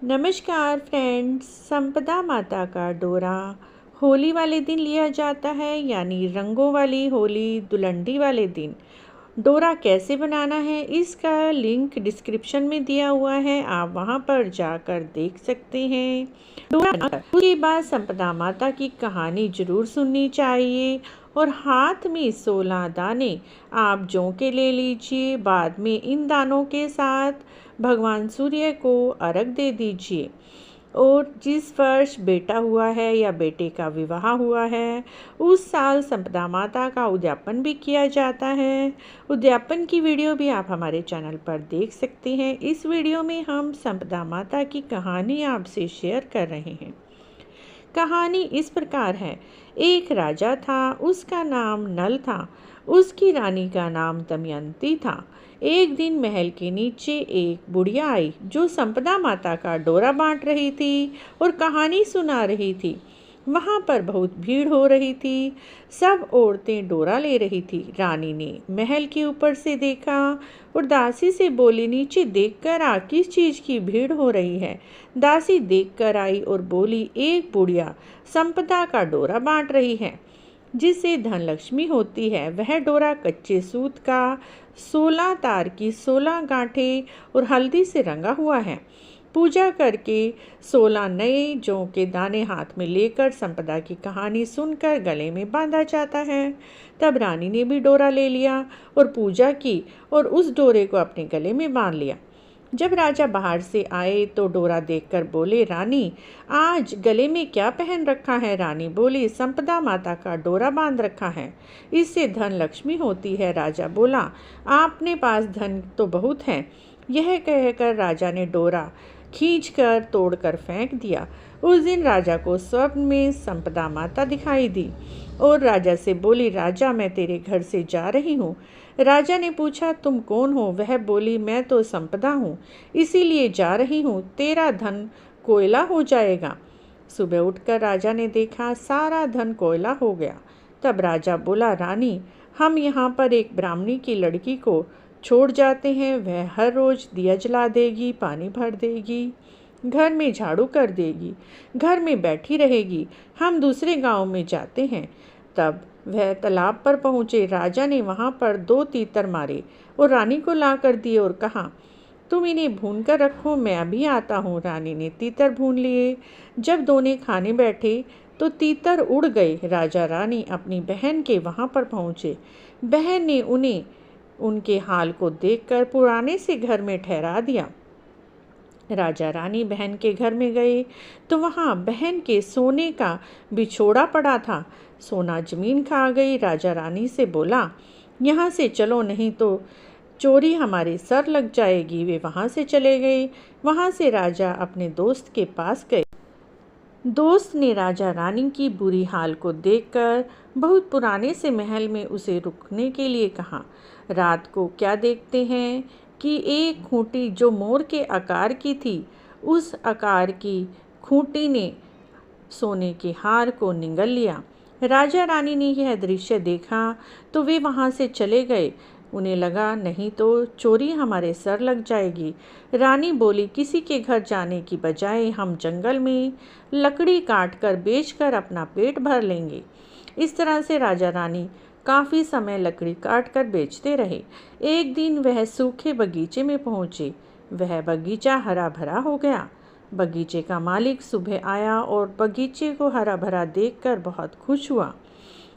नमस्कार फ्रेंड्स। संपदा माता का डोरा होली वाले दिन लिया जाता है, यानी रंगों वाली होली धुलंडी वाले दिन। डोरा कैसे बनाना है इसका लिंक डिस्क्रिप्शन में दिया हुआ है, आप वहां पर जाकर देख सकते हैं। डोरा उसके बाद संपदा माता की कहानी जरूर सुननी चाहिए और हाथ में 16 दाने आप जौ के ले लीजिए। बाद में इन दानों के साथ भगवान सूर्य को अर्घ दे दीजिए। और जिस वर्ष बेटा हुआ है या बेटे का विवाह हुआ है उस साल संपदा माता का उद्यापन भी किया जाता है। उद्यापन की वीडियो भी आप हमारे चैनल पर देख सकते हैं। इस वीडियो में हम संपदा माता की कहानी आपसे शेयर कर रहे हैं। कहानी इस प्रकार है। एक राजा था, उसका नाम नल था। उसकी रानी का नाम दमयंती था। एक दिन महल के नीचे एक बुढ़िया आई जो संपदा माता का डोरा बांट रही थी और कहानी सुना रही थी। वहाँ पर बहुत भीड़ हो रही थी। सब औरतें डोरा ले रही थी। रानी ने महल के ऊपर से देखा और दासी से बोली, नीचे देखकर आ, किस चीज़ की भीड़ हो रही है। दासी देखकर आई और बोली, एक बुढ़िया संपदा का डोरा बांट रही है जिससे धन लक्ष्मी होती है। वह डोरा कच्चे सूत का 16 तार की 16 गांठें और हल्दी से रंगा हुआ है। पूजा करके 16 नए जौ के दाने हाथ में लेकर संपदा की कहानी सुनकर गले में बांधा जाता है। तब रानी ने भी डोरा ले लिया और पूजा की और उस डोरे को अपने गले में बांध लिया। जब राजा बाहर से आए तो डोरा देखकर बोले, रानी आज गले में क्या पहन रखा है। रानी बोली, संपदा माता का डोरा बांध रखा है, इससे धन लक्ष्मी होती है। राजा बोला, आपने पास धन तो बहुत है। यह कहकर राजा ने डोरा खींचकर तोड़कर फेंक दिया। उस दिन राजा को स्वप्न में संपदा माता दिखाई दी और राजा से बोली, राजा मैं तेरे घर से जा रही हूँ। राजा ने पूछा, तुम कौन हो। वह बोली, मैं तो संपदा हूँ, इसीलिए जा रही हूँ। तेरा धन कोयला हो जाएगा। सुबह उठकर राजा ने देखा सारा धन कोयला हो गया। तब राजा बोला, रानी हम यहाँ पर एक ब्राह्मणी की लड़की को छोड़ जाते हैं। वह हर रोज दिया जला देगी, पानी भर देगी, घर में झाड़ू कर देगी, घर में बैठी रहेगी। हम दूसरे गांव में जाते हैं। तब वह तालाब पर पहुँचे। राजा ने वहाँ पर 2 तीतर मारे और रानी को ला कर दिए और कहा, तुम इन्हें भून कर रखो, मैं अभी आता हूँ। रानी ने तीतर भून लिए। जब दोनों खाने बैठे तो तीतर उड़ गए। राजा रानी अपनी बहन के वहाँ पर पहुँचे। बहन ने उन्हें उनके हाल को देखकर पुराने से घर में ठहरा दिया। राजा रानी बहन के घर में गए तो वहाँ बहन के सोने का बिछोड़ा पड़ा था। सोना जमीन खा गई। राजा रानी से बोला, यहाँ से चलो, नहीं तो चोरी हमारे सर लग जाएगी। वे वहाँ से चले गए। वहाँ से राजा अपने दोस्त के पास गए। दोस्त ने राजा रानी की बुरी हाल को देखकर बहुत पुराने से महल में उसे रुकने के लिए कहा। रात को क्या देखते हैं कि एक खूंटी जो मोर के आकार की थी, उस आकार की खूंटी ने सोने के हार को निगल लिया। राजा रानी ने यह दृश्य देखा तो वे वहाँ से चले गए। उन्हें लगा, नहीं तो चोरी हमारे सर लग जाएगी। रानी बोली, किसी के घर जाने की बजाय हम जंगल में लकड़ी काट कर बेचकर अपना पेट भर लेंगे। इस तरह से राजा रानी काफ़ी समय लकड़ी काट कर बेचते रहे। एक दिन वह सूखे बगीचे में पहुँचे। वह बगीचा हरा भरा हो गया। बगीचे का मालिक सुबह आया और बगीचे को हरा भरा देखकर बहुत खुश हुआ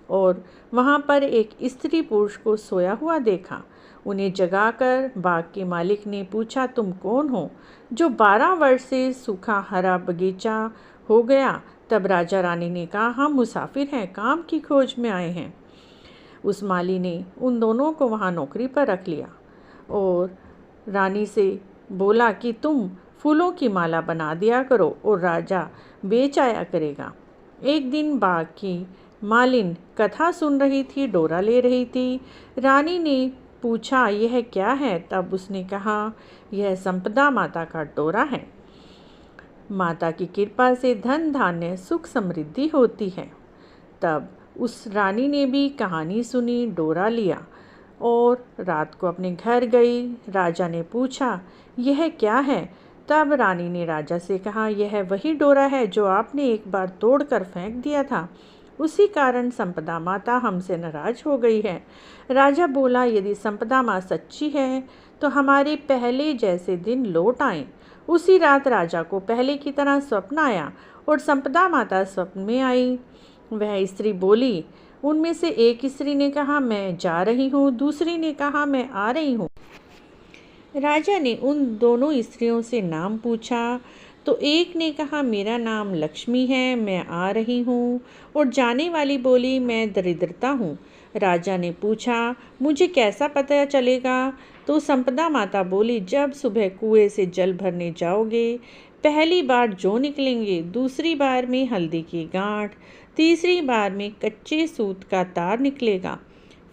और वहाँ पर एक स्त्री पुरुष को सोया हुआ देखा। उन्हें जगाकर बाग के मालिक ने पूछा, तुम कौन हो जो 12 वर्ष से सूखा हरा बगीचा हो गया। तब राजा रानी ने कहा, हम मुसाफिर हैं, काम की खोज में आए हैं। उस माली ने उन दोनों को वहाँ नौकरी पर रख लिया और रानी से बोला कि तुम फूलों की माला बना दिया करो और राजा बेच आया करेगा। एक दिन बाग की मालिन कथा सुन रही थी, डोरा ले रही थी। रानी ने पूछा, यह क्या है। तब उसने कहा, यह संपदा माता का डोरा है। माता की कृपा से धन धान्य सुख समृद्धि होती है। तब उस रानी ने भी कहानी सुनी, डोरा लिया और रात को अपने घर गई। राजा ने पूछा, यह क्या है। तब रानी ने राजा से कहा, यह वही डोरा है जो आपने एक बार तोड़कर फेंक दिया था। उसी कारण संपदा माता हमसे नाराज हो गई है। राजा बोला, यदि संपदा माँ सच्ची है तो हमारे पहले जैसे दिन लौट आए। उसी रात राजा को पहले की तरह स्वप्न आया और संपदा माता स्वप्न में आई। वह स्त्री बोली, उनमें से एक स्त्री ने कहा, मैं जा रही हूँ, दूसरी ने कहा, मैं आ रही हूँ। राजा ने उन दोनों स्त्रियों से नाम पूछा तो एक ने कहा, मेरा नाम लक्ष्मी है, मैं आ रही हूँ, और जाने वाली बोली, मैं दरिद्रता हूँ। राजा ने पूछा, मुझे कैसा पता चलेगा? तो संपदा माता बोली, जब सुबह कुएं से जल भरने जाओगे, पहली बार जो निकलेंगे, दूसरी बार में हल्दी की गांठ, तीसरी बार में कच्चे सूत का तार निकलेगा।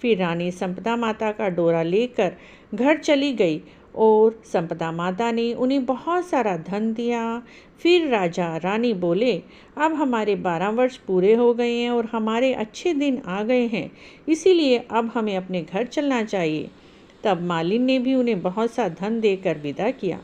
फिर रानी संपदा माता का डोरा लेकर घर चली गई और संपदा माता ने उन्हें बहुत सारा धन दिया। फिर राजा रानी बोले, अब हमारे 12 वर्ष पूरे हो गए हैं और हमारे अच्छे दिन आ गए हैं, इसीलिए अब हमें अपने घर चलना चाहिए। तब मालिन ने भी उन्हें बहुत सा धन देकर विदा किया।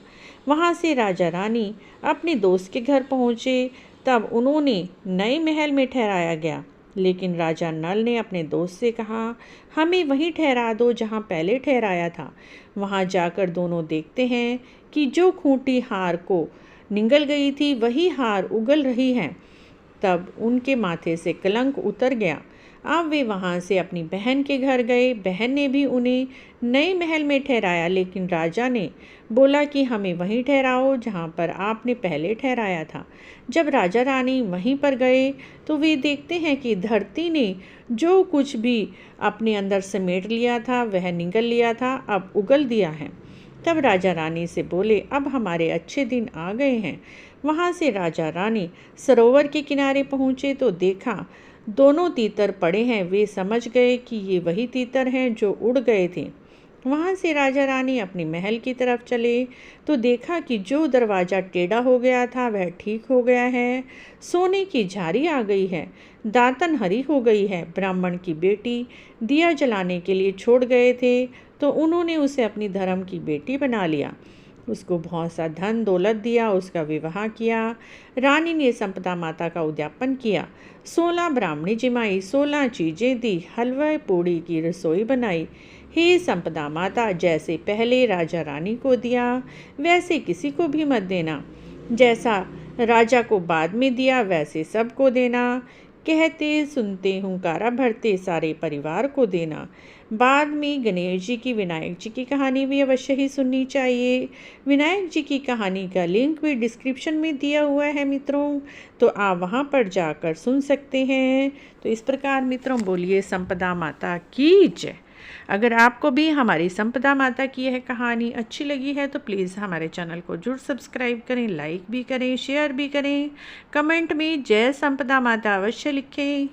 वहाँ से राजा रानी अपने दोस्त के घर पहुँचे। तब उन्होंने नए महल में ठहराया गया, लेकिन राजा नल ने अपने दोस्त से कहा, हमें वहीं ठहरा दो जहाँ पहले ठहराया था। वहाँ जाकर दोनों देखते हैं कि जो खूंटी हार को निगल गई थी वही हार उगल रही है। तब उनके माथे से कलंक उतर गया। अब वे वहाँ से अपनी बहन के घर गए। बहन ने भी उन्हें नए महल में ठहराया, लेकिन राजा ने बोला कि हमें वहीं ठहराओ जहाँ पर आपने पहले ठहराया था। जब राजा रानी वहीं पर गए तो वे देखते हैं कि धरती ने जो कुछ भी अपने अंदर समेट लिया था वह निगल लिया था, अब उगल दिया है। तब राजा रानी से बोले, अब हमारे अच्छे दिन आ गए हैं। वहाँ से राजा रानी सरोवर के किनारे पहुँचे तो देखा दोनों तीतर पड़े हैं। वे समझ गए कि ये वही तीतर हैं जो उड़ गए थे। वहाँ से राजा रानी अपने महल की तरफ चले तो देखा कि जो दरवाज़ा टेढ़ा हो गया था वह ठीक हो गया है। सोने की झारी आ गई है, दातन हरी हो गई है। ब्राह्मण की बेटी दिया जलाने के लिए छोड़ गए थे तो उन्होंने उसे अपनी धर्म की बेटी बना लिया। उसको बहुत सा धन दौलत दिया, उसका विवाह किया। रानी ने संपदा माता का उद्यापन किया। 16 ब्राह्मणी जिमाई, 16 चीज़ें दी, हलवा पूड़ी की रसोई बनाई। हे संपदा माता, जैसे पहले राजा रानी को दिया वैसे किसी को भी मत देना, जैसा राजा को बाद में दिया वैसे सबको देना। कहते सुनते हुंकारा भरते सारे परिवार को देना। बाद में गणेश जी की विनायक जी की कहानी भी अवश्य ही सुननी चाहिए। विनायक जी की कहानी का लिंक भी डिस्क्रिप्शन में दिया हुआ है मित्रों, तो आप वहां पर जाकर सुन सकते हैं। तो इस प्रकार मित्रों बोलिए संपदा माता की जय। अगर आपको भी हमारी संपदा माता की यह कहानी अच्छी लगी है तो प्लीज़ हमारे चैनल को जरूर सब्सक्राइब करें, लाइक भी करें, शेयर भी करें, कमेंट में जय संपदा माता अवश्य लिखें।